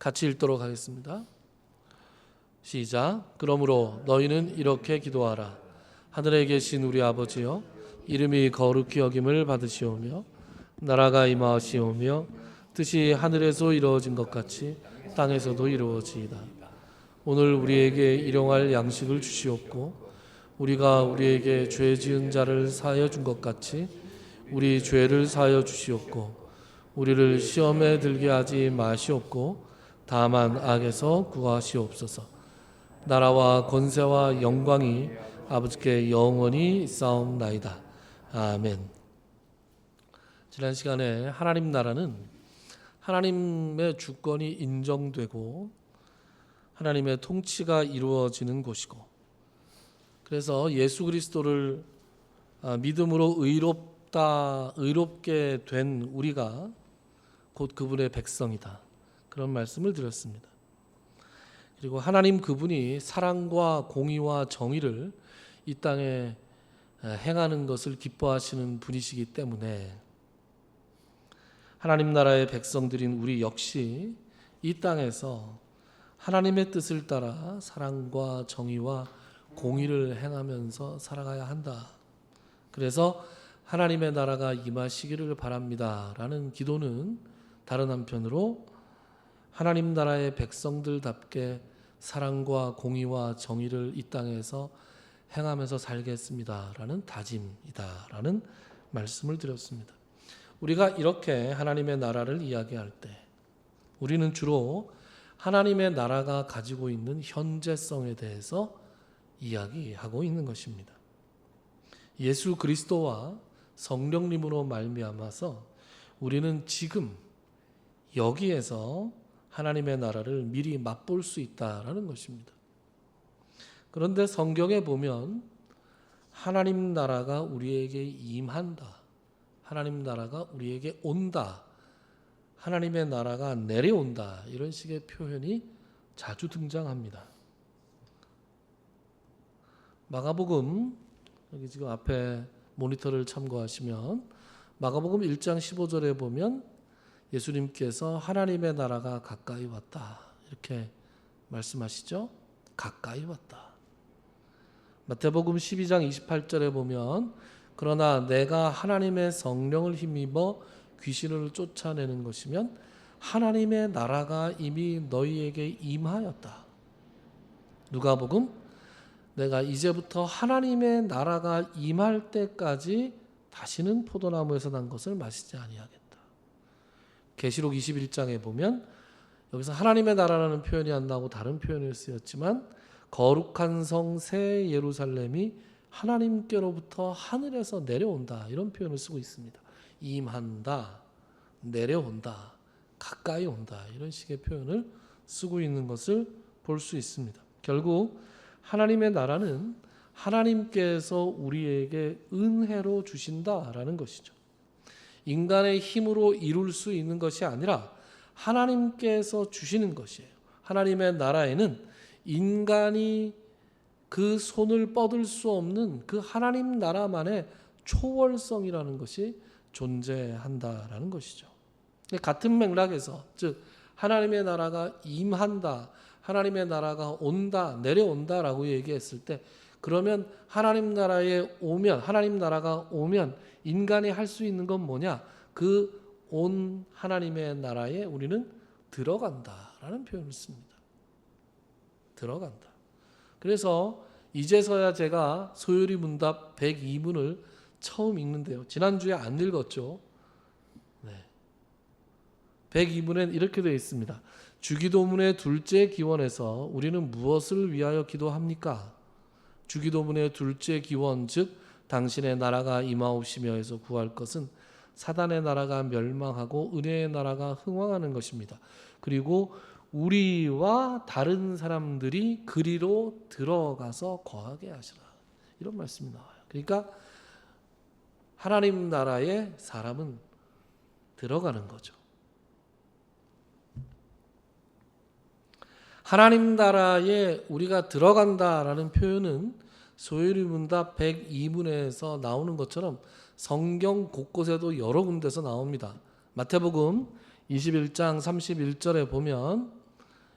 같이 읽도록 하겠습니다. 시작. 그러므로 너희는 이렇게 기도하라. 하늘에 계신 우리 아버지여, 이름이 거룩히 여김을 받으시오며 나라가 임하시오며 뜻이 하늘에서 이루어진 것 같이 땅에서도 이루어지이다. 오늘 우리에게 일용할 양식을 주시옵고 우리가 우리에게 죄 지은 자를 사하여 준 것 같이 우리 죄를 사하여 주시옵고 우리를 시험에 들게 하지 마시옵고 다만 악에서 구하시옵소서. 나라와 권세와 영광이 아버지께 영원히 있사옵나이다. 아멘. 지난 시간에 하나님 나라는 하나님의 주권이 인정되고 하나님의 통치가 이루어지는 곳이고, 그래서 예수 그리스도를 믿음으로 의롭게 된 우리가 곧 그분의 백성이다, 그런 말씀을 드렸습니다. 그리고 하나님 그분이 사랑과 공의와 정의를 이 땅에 행하는 것을 기뻐하시는 분이시기 때문에 하나님 나라의 백성들인 우리 역시 이 땅에서 하나님의 뜻을 따라 사랑과 정의와 공의를 행하면서 살아가야 한다. 그래서 하나님의 나라가 임하시기를 바랍니다 라는 기도는 다른 한편으로 하나님 나라의 백성들답게 사랑과 공의와 정의를 이 땅에서 행하면서 살겠습니다 라는 다짐이다 라는 말씀을 드렸습니다. 우리가 이렇게 하나님의 나라를 이야기할 때 우리는 주로 하나님의 나라가 가지고 있는 현재성에 대해서 이야기하고 있는 것입니다. 예수 그리스도와 성령님으로 말미암아서 우리는 지금 여기에서 하나님의 나라를 미리 맛볼 수 있다라는 것입니다. 그런데 성경에 보면 하나님 나라가 우리에게 임한다, 하나님 나라가 우리에게 온다, 하나님의 나라가 내려온다, 이런 식의 표현이 자주 등장합니다. 마가복음, 여기 지금 앞에 모니터를 참고하시면 마가복음 1장 15절에 보면 예수님께서 하나님의 나라가 가까이 왔다 이렇게 말씀하시죠. 가까이 왔다. 마태복음 12장 28절에 보면 그러나 내가 하나님의 성령을 힘입어 귀신을 쫓아내는 것이면 하나님의 나라가 이미 너희에게 임하였다. 누가복음 내가 이제부터 하나님의 나라가 임할 때까지 다시는 포도나무에서 난 것을 마시지 아니하겠다. 계시록 21장에 보면 여기서 하나님의 나라라는 표현이 안 나오고 다른 표현을 쓰였지만 거룩한 성 새 예루살렘이 하나님께로부터 하늘에서 내려온다, 이런 표현을 쓰고 있습니다. 임한다, 내려온다, 가까이 온다, 이런 식의 표현을 쓰고 있는 것을 볼 수 있습니다. 결국 하나님의 나라는 하나님께서 우리에게 은혜로 주신다라는 것이죠. 인간의 힘으로 이룰 수 있는 것이 아니라 하나님께서 주시는 것이에요. 하나님의 나라에는 인간이 그 손을 뻗을 수 없는 그 하나님 나라만의 초월성이라는 것이 존재한다라는 것이죠. 같은 맥락에서, 즉 하나님의 나라가 임한다, 하나님의 나라가 온다, 내려온다라고 얘기했을 때, 그러면 하나님 나라에 오면, 하나님 나라가 오면 인간이 할 수 있는 건 뭐냐? 그 온 하나님의 나라에 우리는 들어간다라는 표현을 씁니다. 들어간다. 그래서 이제서야 제가 소요리 문답 102문을 처음 읽는데요. 지난주에 안 읽었죠. 네. 102문엔 이렇게 되어 있습니다. 주기도문의 둘째 기원에서 우리는 무엇을 위하여 기도합니까? 주기도문의 둘째 기원, 즉 당신의 나라가 임하옵시며에서 구할 것은 사단의 나라가 멸망하고 은혜의 나라가 흥왕하는 것입니다. 그리고 우리와 다른 사람들이 그리로 들어가서 거하게 하시라, 이런 말씀이 나와요. 그러니까 하나님 나라에 사람은 들어가는 거죠. 하나님 나라에 우리가 들어간다라는 표현은 소요리 문답 102문에서 나오는 것처럼 성경 곳곳에도 여러 군데서 나옵니다. 마태복음 21장 31절에 보면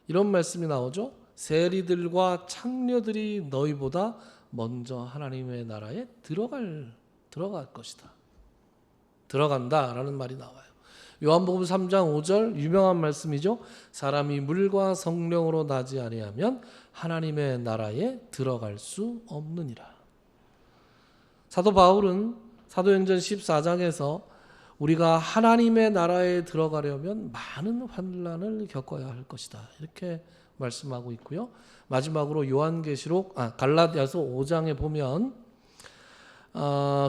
이런 말씀이 나오죠. 세리들과 창녀들이 너희보다 먼저 하나님의 나라에 들어갈 것이다. 들어간다라는 말이 나와요. 요한복음 3장 5절 유명한 말씀이죠. 사람이 물과 성령으로 나지 아니하면 하나님의 나라에 들어갈 수 없느니라. 사도 바울은 사도행전 14장에서 우리가 하나님의 나라에 들어가려면 많은 환난을 겪어야 할 것이다, 이렇게 말씀하고 있고요. 마지막으로 갈라디아서 5장에 보면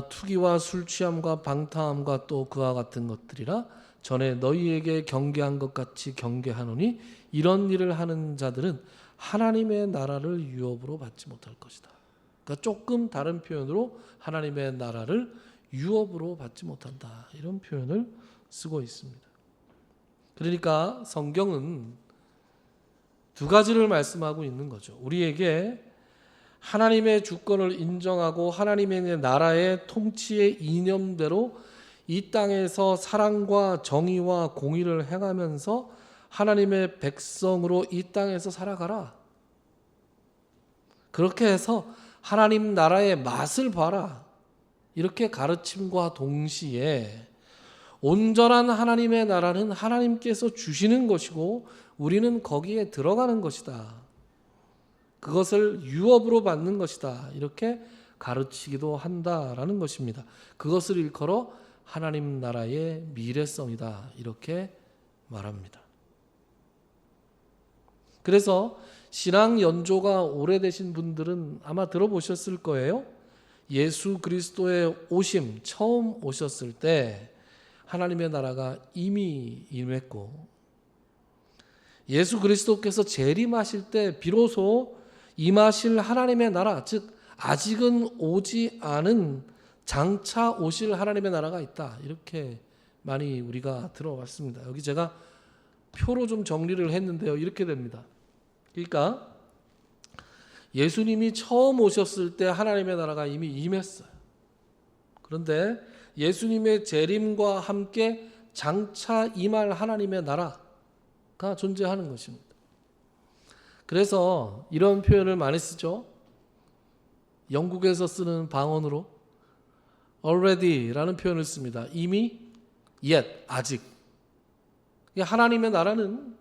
투기와 술 취함과 방탕함과 또 그와 같은 것들이라 전에 너희에게 경계한 것 같이 경계하노니 이런 일을 하는 자들은 하나님의 나라를 유업으로 받지 못할 것이다. 그러니까 조금 다른 표현으로 하나님의 나라를 유업으로 받지 못한다, 이런 표현을 쓰고 있습니다. 그러니까 성경은 두 가지를 말씀하고 있는 거죠. 우리에게 하나님의 주권을 인정하고 하나님의 나라의 통치의 이념대로 이 땅에서 사랑과 정의와 공의를 행하면서 하나님의 백성으로 이 땅에서 살아가라. 그렇게 해서 하나님 나라의 맛을 봐라. 이렇게 가르침과 동시에 온전한 하나님의 나라는 하나님께서 주시는 것이고 우리는 거기에 들어가는 것이다. 그것을 유업으로 받는 것이다. 이렇게 가르치기도 한다라는 것입니다. 그것을 일컬어 하나님 나라의 미래성이다, 이렇게 말합니다. 그래서 신앙 연조가 오래되신 분들은 아마 들어보셨을 거예요. 예수 그리스도의 오심, 처음 오셨을 때 하나님의 나라가 이미 임했고 예수 그리스도께서 재림하실 때 비로소 임하실 하나님의 나라, 즉 아직은 오지 않은 장차 오실 하나님의 나라가 있다, 이렇게 많이 우리가 들어왔습니다. 여기 제가 표로 좀 정리를 했는데요, 이렇게 됩니다. 그러니까 예수님이 처음 오셨을 때 하나님의 나라가 이미 임했어요. 그런데 예수님의 재림과 함께 장차 임할 하나님의 나라가 존재하는 것입니다. 그래서 이런 표현을 많이 쓰죠. 영국에서 쓰는 방언으로 already라는 표현을 씁니다. 이미, yet, 아직. 하나님의 나라는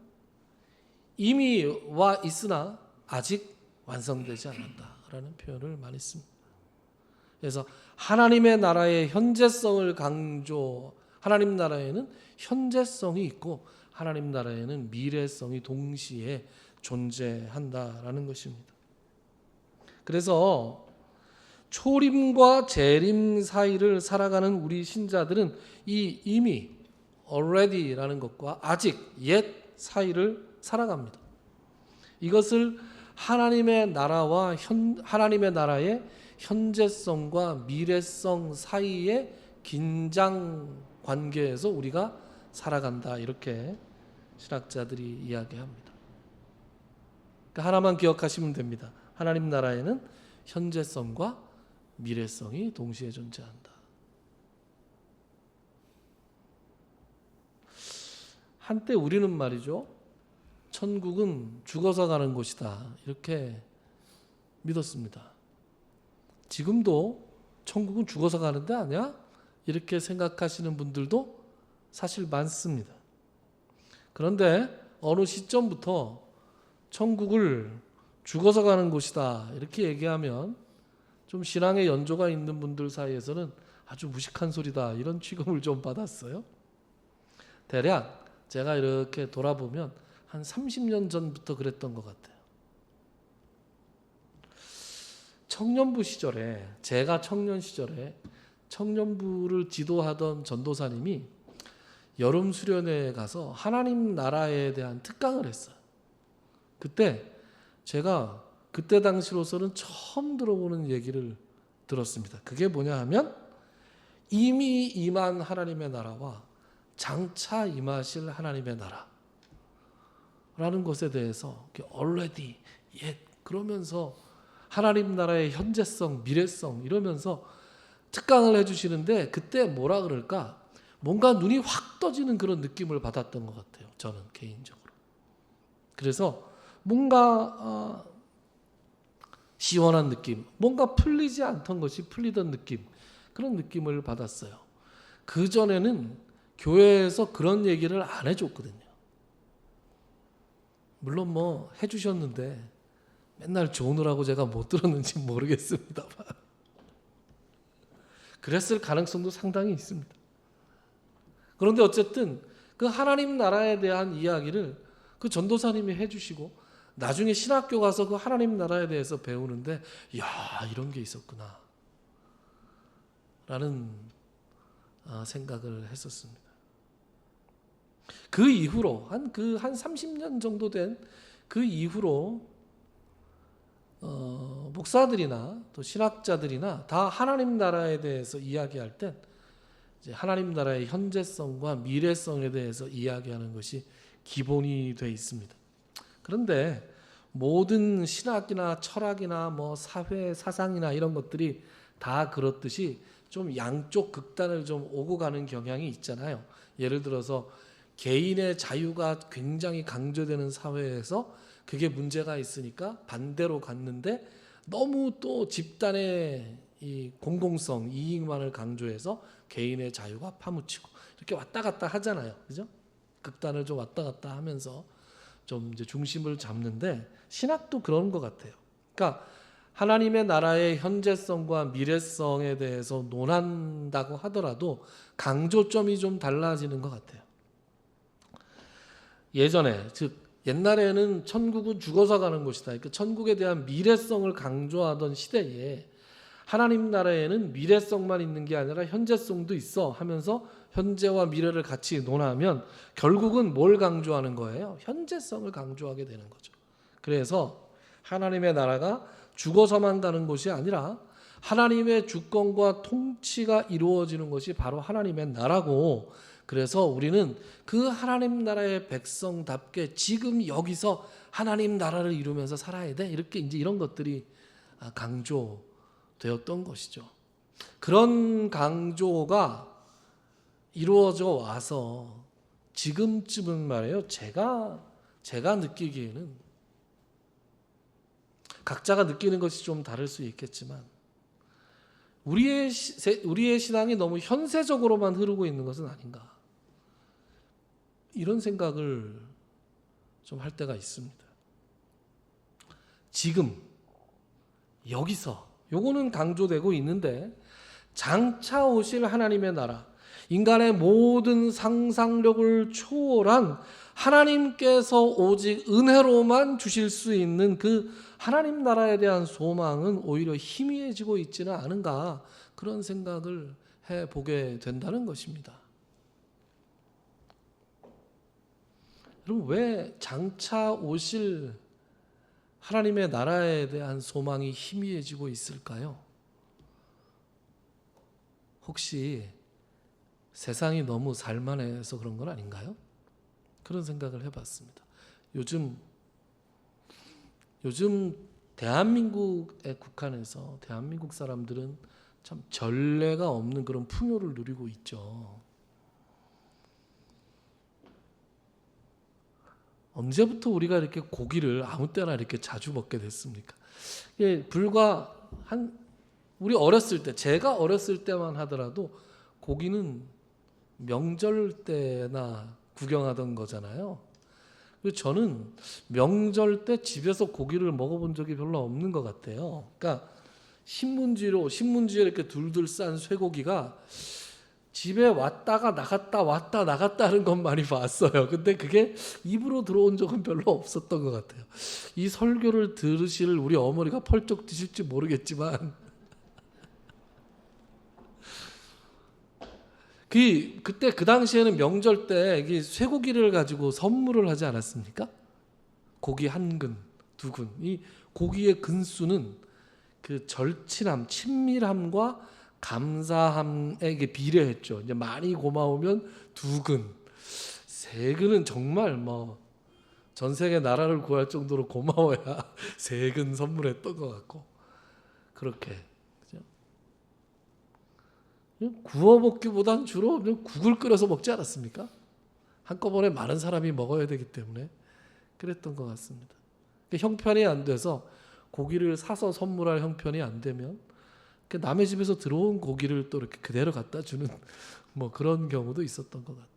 이미 와 있으나 아직 완성되지 않았다라는 표현을 많이 씁니다. 그래서 하나님의 나라의 현재성을 하나님 나라에는 현재성이 있고 하나님 나라에는 미래성이 동시에 존재한다라는 것입니다. 그래서 초림과 재림 사이를 살아가는 우리 신자들은 이 이미 already라는 것과 아직 yet 사이를 살아갑니다. 이것을 하나님의 나라와 하나님의 나라의 현재성과 미래성 사이의 긴장 관계에서 우리가 살아간다, 이렇게 신학자들이 이야기합니다. 그러니까 하나만 기억하시면 됩니다. 하나님 나라에는 현재성과 미래성이 동시에 존재한다. 한때 우리는 말이죠, 천국은 죽어서 가는 곳이다, 이렇게 믿었습니다. 지금도 천국은 죽어서 가는 데 아니야? 이렇게 생각하시는 분들도 사실 많습니다. 그런데 어느 시점부터 천국을 죽어서 가는 곳이다, 이렇게 얘기하면 좀 신앙의 연조가 있는 분들 사이에서는 아주 무식한 소리다, 이런 취급을 좀 받았어요. 대략 제가 이렇게 돌아보면 한 30년 전부터 그랬던 것 같아요. 청년부 시절에, 제가 청년 시절에 청년부를 지도하던 전도사님이 여름 수련회에 가서 하나님 나라에 대한 특강을 했어요. 그때 제가 그때 당시로서는 처음 들어보는 얘기를 들었습니다. 그게 뭐냐 하면 이미 임한 하나님의 나라와 장차 임하실 하나님의 나라라는 것에 대해서 already, yet 그러면서 하나님 나라의 현재성, 미래성 이러면서 특강을 해주시는데 그때 뭐라 그럴까? 뭔가 눈이 확 떠지는 그런 느낌을 받았던 것 같아요. 저는 개인적으로. 그래서 뭔가 시원한 느낌, 뭔가 풀리지 않던 것이 풀리던 느낌, 그런 느낌을 받았어요. 그전에는 교회에서 그런 얘기를 안 해줬거든요. 물론 뭐 해주셨는데 맨날 조느라고 제가 못 들었는지 모르겠습니다만 그랬을 가능성도 상당히 있습니다. 그런데 어쨌든 그 하나님 나라에 대한 이야기를 그 전도사님이 해주시고 나중에 신학교 가서 그 하나님 나라에 대해서 배우는데 야, 이런 게 있었구나 라는 생각을 했었습니다. 그 이후로 한 30년 정도 된 그 이후로 목사들이나 또 신학자들이나 다 하나님 나라에 대해서 이야기할 때 이제 하나님 나라의 현재성과 미래성에 대해서 이야기하는 것이 기본이 돼 있습니다. 그런데 모든 신학이나 철학이나 뭐 사회 사상이나 이런 것들이 다 그렇듯이 좀 양쪽 극단을 좀 오고 가는 경향이 있잖아요. 예를 들어서 개인의 자유가 굉장히 강조되는 사회에서 그게 문제가 있으니까 반대로 갔는데 너무 또 집단의 이 공공성, 이익만을 강조해서 개인의 자유가 파묻히고 이렇게 왔다 갔다 하잖아요. 그죠? 극단을 좀 왔다 갔다 하면서 좀 이제 중심을 잡는데 신학도 그런 것 같아요. 그러니까 하나님의 나라의 현재성과 미래성에 대해서 논한다고 하더라도 강조점이 좀 달라지는 것 같아요. 예전에 즉 옛날에는 천국은 죽어서 가는 곳이다. 그러니까 천국에 대한 미래성을 강조하던 시대에 하나님 나라에는 미래성만 있는 게 아니라 현재성도 있어 하면서 현재와 미래를 같이 논하면 결국은 뭘 강조하는 거예요? 현재성을 강조하게 되는 거죠. 그래서 하나님의 나라가 죽어서만 가는 곳이 아니라 하나님의 주권과 통치가 이루어지는 것이 바로 하나님의 나라고, 그래서 우리는 그 하나님 나라의 백성답게 지금 여기서 하나님 나라를 이루면서 살아야 돼. 이렇게 이제 이런 것들이 강조되었던 것이죠. 그런 강조가 이루어져 와서 지금쯤은 말이에요. 제가 느끼기에는 각자가 느끼는 것이 좀 다를 수 있겠지만 우리의 신앙이 너무 현세적으로만 흐르고 있는 것은 아닌가, 이런 생각을 좀 할 때가 있습니다. 지금 여기서 요거는 강조되고 있는데 장차 오실 하나님의 나라, 인간의 모든 상상력을 초월한 하나님께서 오직 은혜로만 주실 수 있는 그 하나님 나라에 대한 소망은 오히려 희미해지고 있지는 않은가, 그런 생각을 해보게 된다는 것입니다. 여러분, 왜 장차 오실 하나님의 나라에 대한 소망이 희미해지고 있을까요? 혹시 세상이 너무 살만해서 그런 건 아닌가요? 그런 생각을 해봤습니다. 요즘 대한민국에 국한해서 대한민국 사람들은 참 전례가 없는 그런 풍요를 누리고 있죠. 언제부터 우리가 이렇게 고기를 아무 때나 이렇게 자주 먹게 됐습니까? 불과 우리 어렸을 때, 제가 어렸을 때만 하더라도 고기는 명절 때나 구경하던 거잖아요. 그래서 저는 명절 때 집에서 고기를 먹어본 적이 별로 없는 것 같아요. 그러니까 신문지에 이렇게 둘둘 싼 쇠고기가 집에 왔다가 나갔다 왔다 나갔다 하는 건 많이 봤어요. 근데 그게 입으로 들어온 적은 별로 없었던 것 같아요. 이 설교를 들으실 우리 어머니가 펄쩍 드실지 모르겠지만 그때 그 당시에는 명절 때 쇠고기를 가지고 선물을 하지 않았습니까? 고기 한 근, 두 근. 이 고기의 근수는 그 절친함, 친밀함과 감사함에 비례했죠. 이제 많이 고마우면 두 근, 세 근은 정말 뭐 전 세계 나라를 구할 정도로 고마워야 세 근 선물했던 것 같고, 그렇게 그죠? 구워 먹기보단 주로 국을 끓여서 먹지 않았습니까? 한꺼번에 많은 사람이 먹어야 되기 때문에 그랬던 것 같습니다. 형편이 안 돼서 고기를 사서 선물할 형편이 안 되면 남의 집에서 들어온 고기를 또 이렇게 그대로 갖다 주는 뭐 그런 경우도 있었던 것 같아요.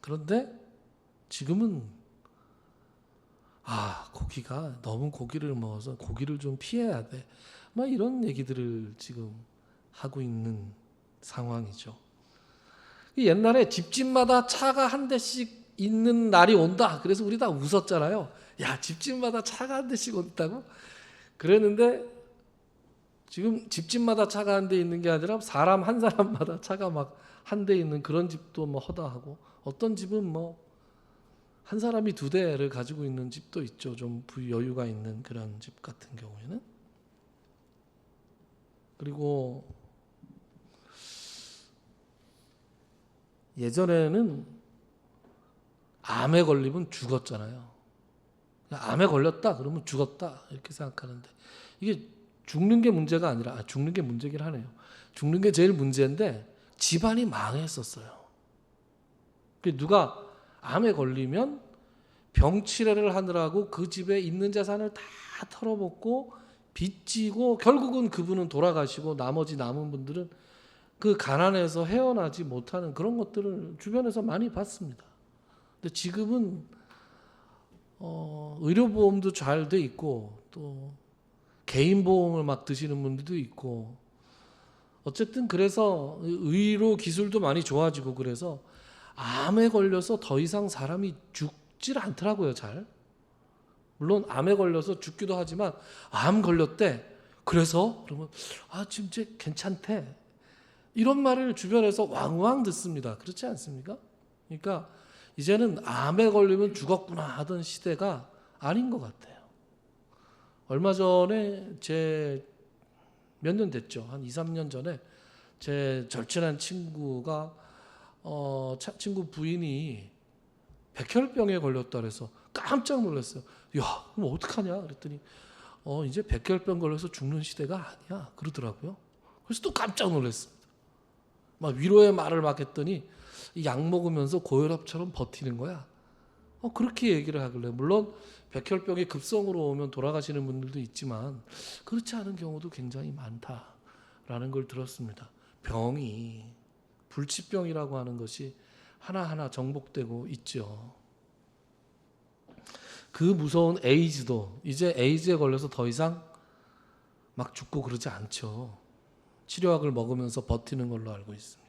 그런데 지금은 고기가 너무 고기를 먹어서 고기를 좀 피해야 돼. 막 이런 얘기들을 지금 하고 있는 상황이죠. 옛날에 집집마다 차가 한 대씩 있는 날이 온다. 그래서 우리 다 웃었잖아요. 야, 집집마다 차가 한 대씩 온다고? 그랬는데 지금 집집마다 차가 한 대 있는 게 아니라 사람 한 사람마다 차가 막 한 대 있는 그런 집도 뭐 허다하고, 어떤 집은 뭐 한 사람이 두 대를 가지고 있는 집도 있죠. 좀 여유가 있는 그런 집 같은 경우에는. 그리고 예전에는 암에 걸리면 죽었잖아요. 암에 걸렸다 그러면 죽었다 이렇게 생각하는데, 이게 죽는 게 문제가 아니라, 죽는 게 문제긴 하네요. 죽는 게 제일 문제인데 집안이 망했었어요. 누가 암에 걸리면 병치레를 하느라고 그 집에 있는 재산을 다 털어먹고 빚지고, 결국은 그분은 돌아가시고 나머지 남은 분들은 그 가난에서 헤어나지 못하는 그런 것들을 주변에서 많이 봤습니다. 근데 지금은 의료보험도 잘 돼 있고 또 개인보험을 막 드시는 분들도 있고, 어쨌든 그래서 의료 기술도 많이 좋아지고, 그래서 암에 걸려서 더 이상 사람이 죽질 않더라고요. 잘. 물론 암에 걸려서 죽기도 하지만, 암 걸렸대 그래서 그러면 지금 이제 괜찮대 이런 말을 주변에서 왕왕 듣습니다. 그렇지 않습니까? 그러니까 이제는 암에 걸리면 죽었구나 하던 시대가 아닌 것 같아요. 얼마 전에 몇 년 됐죠. 한 2, 3년 전에 제 절친한 친구가 친구 부인이 백혈병에 걸렸다 그래서 깜짝 놀랐어요. 야, 그럼 어떡하냐 그랬더니 이제 백혈병 걸려서 죽는 시대가 아니야 그러더라고요. 그래서 또 깜짝 놀랐습니다. 막 위로의 말을 막 했더니 약 먹으면서 고혈압처럼 버티는 거야. 그렇게 얘기를 하길래, 물론 백혈병이 급성으로 오면 돌아가시는 분들도 있지만 그렇지 않은 경우도 굉장히 많다라는 걸 들었습니다. 병이, 불치병이라고 하는 것이 하나하나 정복되고 있죠. 그 무서운 에이즈도 이제 에이즈에 걸려서 더 이상 막 죽고 그러지 않죠. 치료약을 먹으면서 버티는 걸로 알고 있습니다.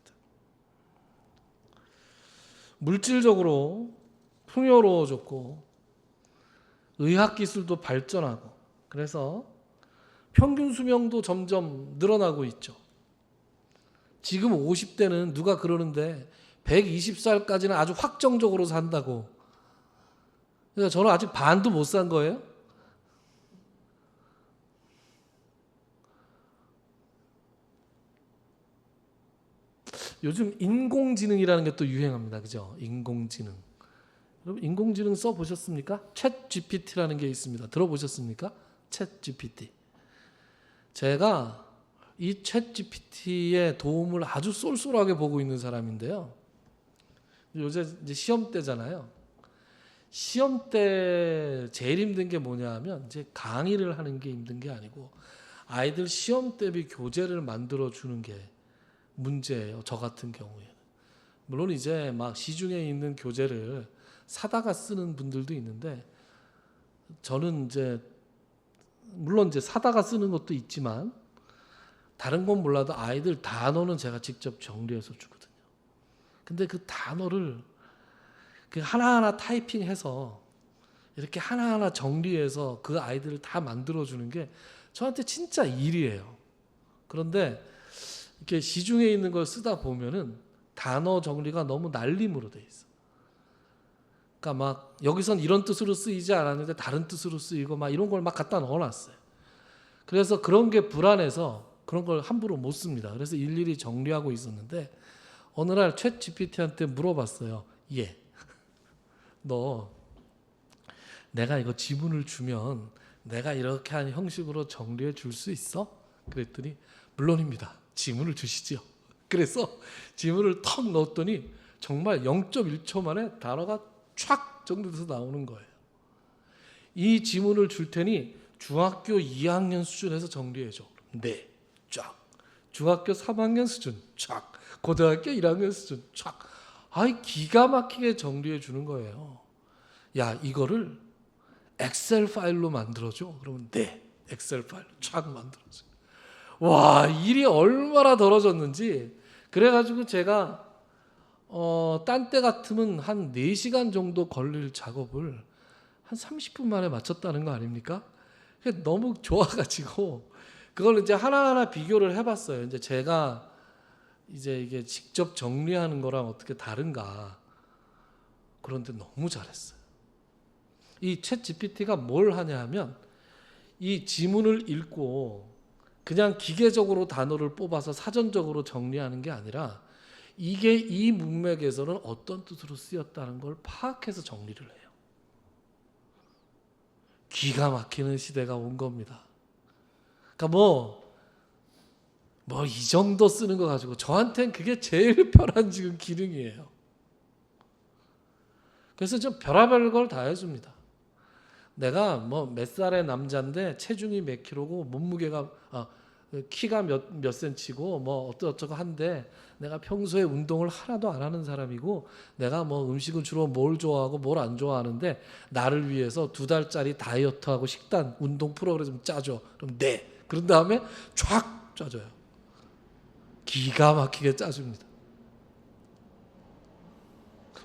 물질적으로 풍요로워졌고 의학기술도 발전하고, 그래서 평균 수명도 점점 늘어나고 있죠. 지금 50대는 누가 그러는데 120살까지는 아주 확정적으로 산다고. 그러니까 저는 아직 반도 못 산 거예요. 요즘 인공지능이라는 게 또 유행합니다. 그죠? 인공지능. 여러분 인공지능 써보셨습니까? 챗 GPT라는 게 있습니다. 들어보셨습니까? 챗 GPT. 제가 이 챗 GPT의 도움을 아주 쏠쏠하게 보고 있는 사람인데요. 요새 이제 시험 때잖아요. 시험 때 제일 힘든 게 뭐냐 하면, 이제 강의를 하는 게 힘든 게 아니고 아이들 시험 대비 교재를 만들어 주는 게 문제예요. 저 같은 경우에는. 물론 이제 막 시중에 있는 교재를 사다가 쓰는 분들도 있는데, 저는 이제 물론 이제 사다가 쓰는 것도 있지만 다른 건 몰라도 아이들 단어는 제가 직접 정리해서 주거든요. 근데 그 단어를 그 하나하나 타이핑해서 이렇게 하나하나 정리해서 그 아이들을 다 만들어주는 게 저한테 진짜 일이에요. 그런데 이렇게 시중에 있는 걸 쓰다 보면은 단어 정리가 너무 날림으로 돼 있어. 그러니까 막 여기선 이런 뜻으로 쓰이지 않았는데 다른 뜻으로 쓰이고 막 이런 걸 막 갖다 넣어놨어요. 그래서 그런 게 불안해서 그런 걸 함부로 못 씁니다. 그래서 일일이 정리하고 있었는데 어느 날 챗 GPT한테 물어봤어요. 너 내가 이거 지문을 주면 내가 이렇게 한 형식으로 정리해 줄 수 있어? 그랬더니 물론입니다. 지문을 주시죠. 그래서 지문을 턱 넣었더니 정말 0.1초 만에 단어가 촥 정리돼서 나오는 거예요. 이 지문을 줄 테니 중학교 2학년 수준에서 정리해 줘. 네, 쫙. 중학교 3학년 수준, 쫙. 고등학교 1학년 수준, 쫙. 아이 기가 막히게 정리해 주는 거예요. 야, 이거를 엑셀 파일로 만들어줘. 그러면 네, 엑셀 파일로 쫙 만들어줘. 와, 일이 얼마나 덜어졌는지. 그래가지고 제가 딴 때 같으면 한 4시간 정도 걸릴 작업을 한 30분 만에 마쳤다는 거 아닙니까? 너무 좋아가지고 그걸 이제 하나하나 비교를 해봤어요. 이제 제가 이제 이게 직접 정리하는 거랑 어떻게 다른가. 그런데 너무 잘했어요. 이 챗 GPT가 뭘 하냐 하면 이 지문을 읽고 그냥 기계적으로 단어를 뽑아서 사전적으로 정리하는 게 아니라 이게 이 문맥에서는 어떤 뜻으로 쓰였다는 걸 파악해서 정리를 해요. 기가 막히는 시대가 온 겁니다. 그러니까 이 정도 쓰는 거 가지고 저한테는 그게 제일 편한 지금 기능이에요. 그래서 좀 별의별 걸 다 해줍니다. 내가 몇 살의 남자인데 체중이 몇 킬로고 몸무게가 키가 몇 센치고 어쩌고 한데 내가 평소에 운동을 하나도 안 하는 사람이고 내가 음식은 주로 뭘 좋아하고 뭘 안 좋아하는데 나를 위해서 2달짜리 다이어트하고 식단 운동 프로그램 짜줘. 그럼 네. 그런 다음에 쫙 짜줘요. 기가 막히게 짜줍니다.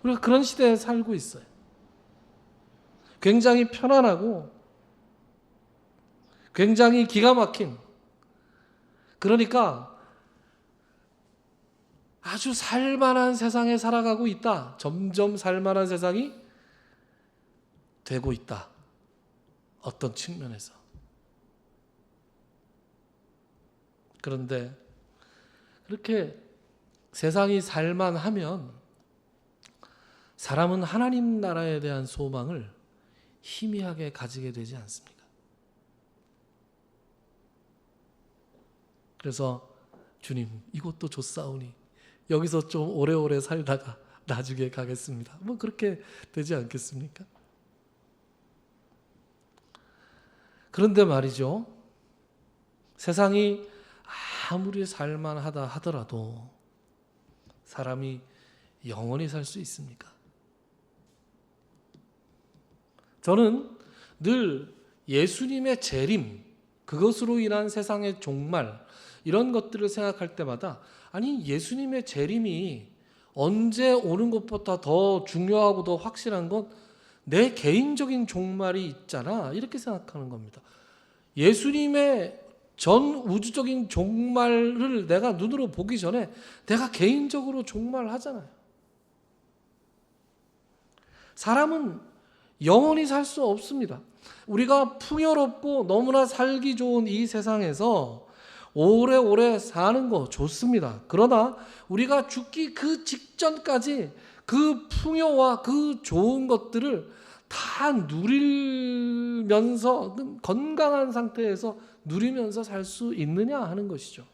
우리가 그런 시대에 살고 있어요. 굉장히 편안하고 굉장히 기가 막힌, 그러니까 아주 살만한 세상에 살아가고 있다. 점점 살만한 세상이 되고 있다. 어떤 측면에서. 그런데 그렇게 세상이 살만하면 사람은 하나님 나라에 대한 소망을 희미하게 가지게 되지 않습니까? 그래서 주님, 이것도 좋사오니 여기서 좀 오래오래 살다가 나중에 가겠습니다. 그렇게 되지 않겠습니까? 그런데 말이죠. 세상이 아무리 살만하다 하더라도 사람이 영원히 살 수 있습니까? 저는 늘 예수님의 재림, 그것으로 인한 세상의 종말, 이런 것들을 생각할 때마다 아니 예수님의 재림이 언제 오는 것보다 더 중요하고 더 확실한 건 내 개인적인 종말이 있잖아, 이렇게 생각하는 겁니다. 예수님의 전 우주적인 종말을 내가 눈으로 보기 전에 내가 개인적으로 종말하잖아요. 사람은 영원히 살 수 없습니다. 우리가 풍요롭고 너무나 살기 좋은 이 세상에서 오래오래 사는 거 좋습니다. 그러나 우리가 죽기 그 직전까지 그 풍요와 그 좋은 것들을 다 누리면서 건강한 상태에서 누리면서 살 수 있느냐 하는 것이죠.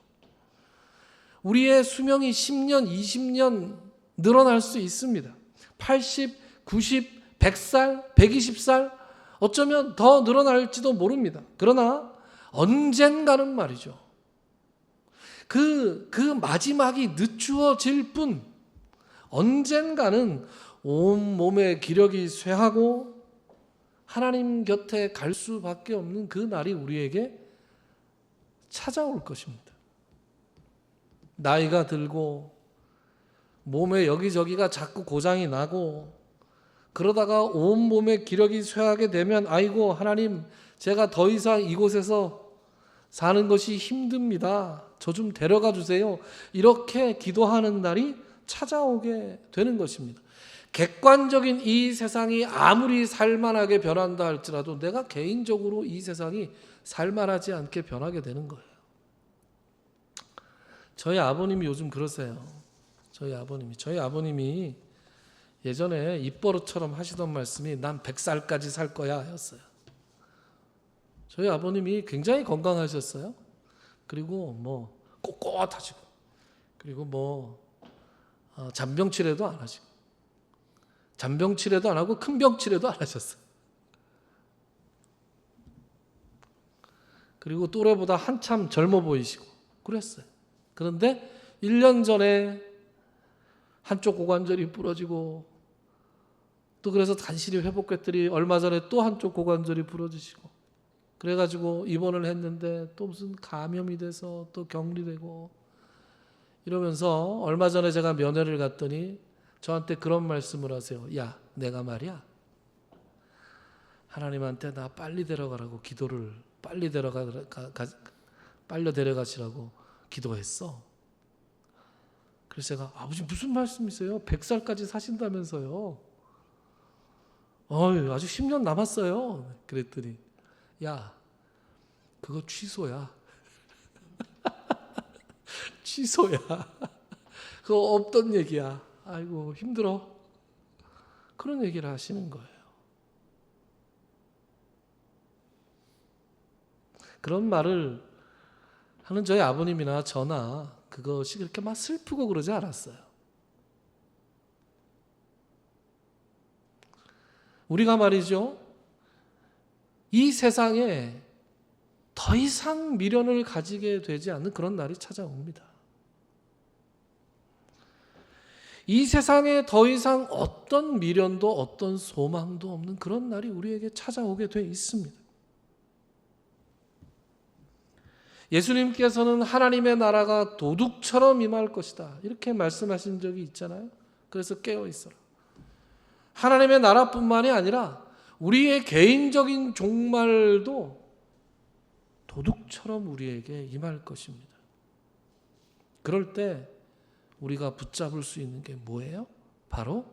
우리의 수명이 10년, 20년 늘어날 수 있습니다. 80, 90, 100살, 120살, 어쩌면 더 늘어날지도 모릅니다. 그러나 언젠가는 말이죠. 그 마지막이 늦추어질 뿐 언젠가는 온 몸의 기력이 쇠하고 하나님 곁에 갈 수밖에 없는 그 날이 우리에게 찾아올 것입니다. 나이가 들고 몸의 여기저기가 자꾸 고장이 나고 그러다가 온 몸의 기력이 쇠하게 되면 아이고 하나님, 제가 더 이상 이곳에서 사는 것이 힘듭니다. 저 좀 데려가 주세요. 이렇게 기도하는 날이 찾아오게 되는 것입니다. 객관적인 이 세상이 아무리 살만하게 변한다 할지라도 내가 개인적으로 이 세상이 살만하지 않게 변하게 되는 거예요. 저희 아버님이 요즘 그러세요. 저희 아버님이 예전에 입버릇처럼 하시던 말씀이 난 100살까지 살 거야 였어요. 저희 아버님이 굉장히 건강하셨어요. 그리고 꼿꼿하시고 그리고 잔병치레도 안 하시고, 잔병치레도 안 하고 큰 병치레도 안 하셨어요. 그리고 또래보다 한참 젊어 보이시고 그랬어요. 그런데 1년 전에 한쪽 고관절이 부러지고, 또 그래서 간신히 회복했더니 얼마 전에 또 한쪽 고관절이 부러지시고, 그래가지고 입원을 했는데 또 무슨 감염이 돼서 또 격리되고 이러면서, 얼마 전에 제가 면회를 갔더니 저한테 그런 말씀을 하세요. 야, 내가 말이야, 하나님한테 나 빨리 데려가라고 기도를, 빨리 데려가시라고 기도했어. 그래서 제가, 아버지 무슨 말씀이세요? 100살까지 사신다면서요. 아직 10년 남았어요. 그랬더니, 야, 그거 취소야. 취소야. 그거 없던 얘기야. 아이고 힘들어. 그런 얘기를 하시는 거예요. 그런 말을 하는 저희 아버님이나 저나 그것이 그렇게 막 슬프고 그러지 않았어요. 우리가 말이죠, 이 세상에 더 이상 미련을 가지게 되지 않는 그런 날이 찾아옵니다. 이 세상에 더 이상 어떤 미련도 어떤 소망도 없는 그런 날이 우리에게 찾아오게 돼 있습니다. 예수님께서는 하나님의 나라가 도둑처럼 임할 것이다, 이렇게 말씀하신 적이 있잖아요. 그래서 깨어 있어라. 하나님의 나라뿐만이 아니라 우리의 개인적인 종말도 도둑처럼 우리에게 임할 것입니다. 그럴 때 우리가 붙잡을 수 있는 게 뭐예요? 바로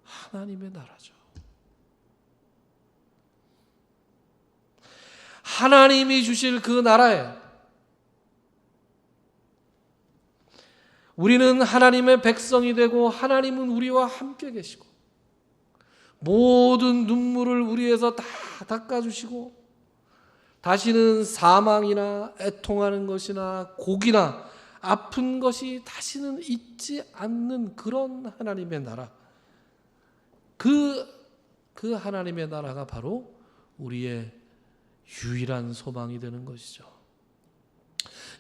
하나님의 나라죠. 하나님이 주실 그 나라에 우리는 하나님의 백성이 되고, 하나님은 우리와 함께 계시고, 모든 눈물을 우리에서 다 닦아주시고, 다시는 사망이나 애통하는 것이나 고기나 아픈 것이 다시는 있지 않는 그런 하나님의 나라, 그 하나님의 나라가 바로 우리의 유일한 소망이 되는 것이죠.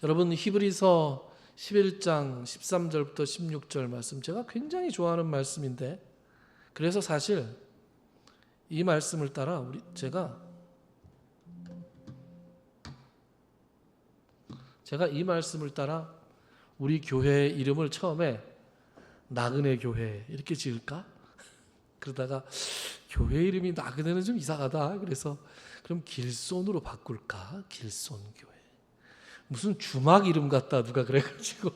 여러분, 히브리서 11장 13절부터 16절 말씀, 제가 굉장히 좋아하는 말씀인데, 그래서 사실 이 말씀을 따라 제가 이 말씀을 따라 우리 교회의 이름을 처음에 나그네 교회 이렇게 지을까? 그러다가 교회 이름이 나그네는 좀 이상하다. 그래서 그럼 길손으로 바꿀까? 길손교회. 무슨 주막 이름 같다 누가 그래가지고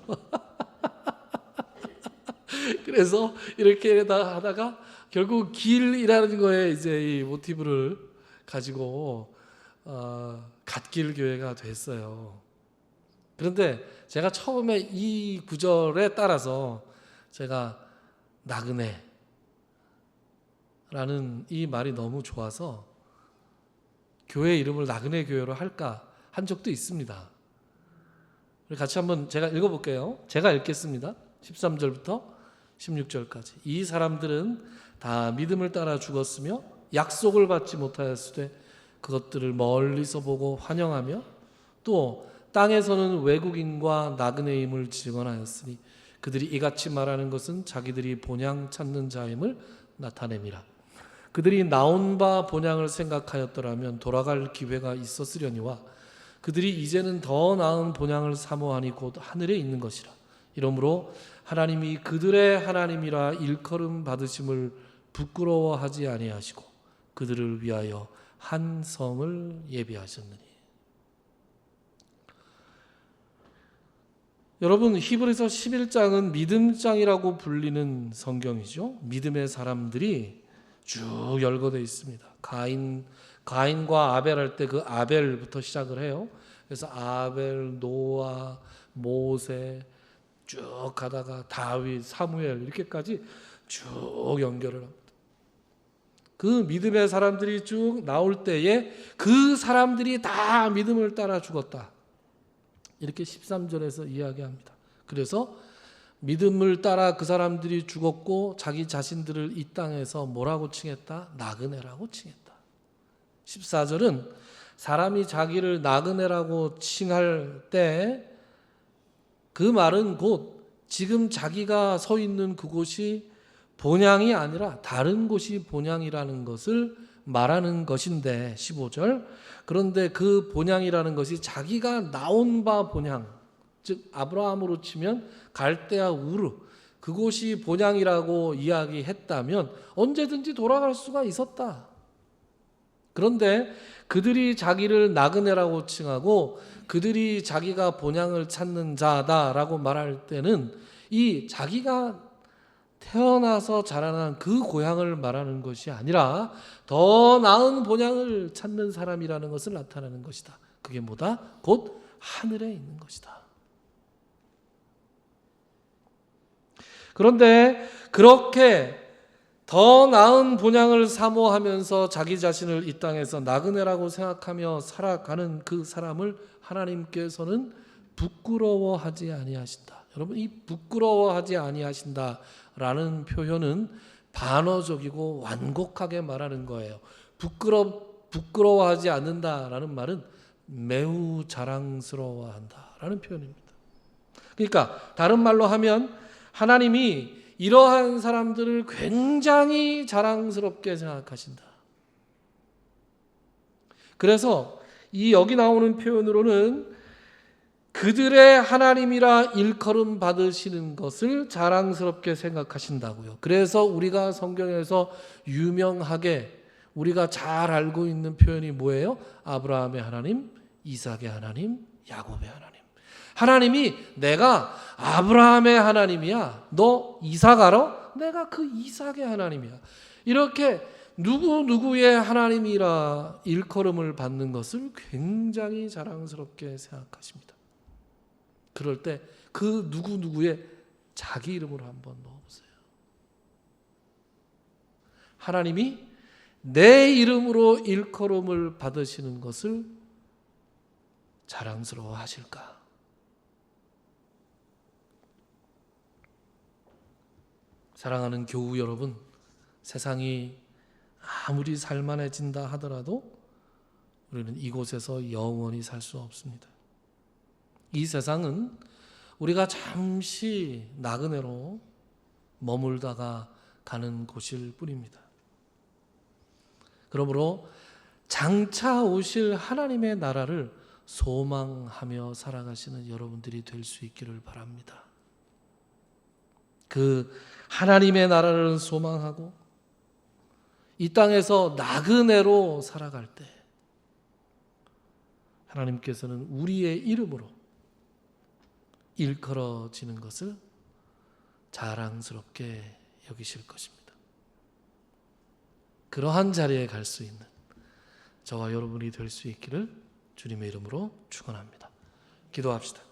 그래서 이렇게 하다가 결국 길이라는 거에 이제 이 모티브를 가지고 갓길 교회가 됐어요. 그런데 제가 처음에 이 구절에 따라서 제가 나그네라는 이 말이 너무 좋아서 교회 이름을 나그네 교회로 할까 한 적도 있습니다. 같이 한번 제가 읽어볼게요. 제가 읽겠습니다. 13절부터 16절까지. 이 사람들은 다 믿음을 따라 죽었으며 약속을 받지 못하였으되 그것들을 멀리서 보고 환영하며 또 땅에서는 외국인과 나그네임을 증언하였으니 그들이 이같이 말하는 것은 자기들이 본향 찾는 자임을 나타냄이라. 그들이 나온 바 본향을 생각하였더라면 돌아갈 기회가 있었으려니와 그들이 이제는 더 나은 본향을 사모하니 곧 하늘에 있는 것이라. 이러므로 하나님이 그들의 하나님이라 일컬음 받으심을 부끄러워하지 아니하시고 그들을 위하여 한 성을 예비하셨느니. 여러분, 히브리서 11장은 믿음장이라고 불리는 성경이죠. 믿음의 사람들이 쭉 열거되어 있습니다. 가인과 아벨 할 때 그 아벨부터 시작을 해요. 그래서 아벨, 노아, 모세 쭉 가다가 다윗, 사무엘 이렇게까지 쭉 연결을 합니다. 그 믿음의 사람들이 쭉 나올 때에 그 사람들이 다 믿음을 따라 죽었다, 이렇게 13절에서 이야기합니다. 그래서 믿음을 따라 그 사람들이 죽었고 자기 자신들을 이 땅에서 뭐라고 칭했다? 나그네라고 칭했다. 14절은 사람이 자기를 나그네라고 칭할 때 그 말은 곧 지금 자기가 서 있는 그곳이 본향이 아니라 다른 곳이 본향이라는 것을 말하는 것인데 15절 그런데 그 본향이라는 것이 자기가 나온 바 본향 즉 아브라함으로 치면 갈대아 우르 그곳이 본향이라고 이야기했다면 언제든지 돌아갈 수가 있었다. 그런데 그들이 자기를 나그네라고 칭하고 그들이 자기가 본향을 찾는 자다라고 말할 때는 이 자기가 태어나서 자라난 그 고향을 말하는 것이 아니라 더 나은 본향을 찾는 사람이라는 것을 나타내는 것이다. 그게 뭐다? 곧 하늘에 있는 것이다. 그런데 그렇게 더 나은 본향을 사모하면서 자기 자신을 이 땅에서 나그네라고 생각하며 살아가는 그 사람을 하나님께서는 부끄러워하지 아니하신다. 여러분 이 부끄러워하지 아니하신다라는 표현은 반어적이고 완곡하게 말하는 거예요. 부끄러워하지 않는다라는 말은 매우 자랑스러워한다라는 표현입니다. 그러니까 다른 말로 하면 하나님이 이러한 사람들을 굉장히 자랑스럽게 생각하신다. 그래서 이 여기 나오는 표현으로는 그들의 하나님이라 일컬음 받으시는 것을 자랑스럽게 생각하신다고요. 그래서 우리가 성경에서 유명하게 우리가 잘 알고 있는 표현이 뭐예요? 아브라함의 하나님, 이삭의 하나님, 야곱의 하나님. 하나님이 내가 아브라함의 하나님이야. 너 이삭 알아? 내가 그 이삭의 하나님이야. 이렇게 누구누구의 하나님이라 일컬음을 받는 것을 굉장히 자랑스럽게 생각하십니다. 그럴 때 그 누구누구의 자기 이름으로 한번 넣어보세요. 하나님이 내 이름으로 일컬음을 받으시는 것을 자랑스러워하실까? 사랑하는 교우 여러분, 세상이 아무리 살만해진다 하더라도 우리는 이곳에서 영원히 살 수 없습니다. 이 세상은 우리가 잠시 나그네로 머물다가 가는 곳일 뿐입니다. 그러므로 장차 오실 하나님의 나라를 소망하며 살아가시는 여러분들이 될 수 있기를 바랍니다. 그 하나님의 나라를 소망하고 이 땅에서 나그네로 살아갈 때 하나님께서는 우리의 이름으로 일컬어지는 것을 자랑스럽게 여기실 것입니다. 그러한 자리에 갈 수 있는 저와 여러분이 될 수 있기를 주님의 이름으로 축원합니다. 기도합시다.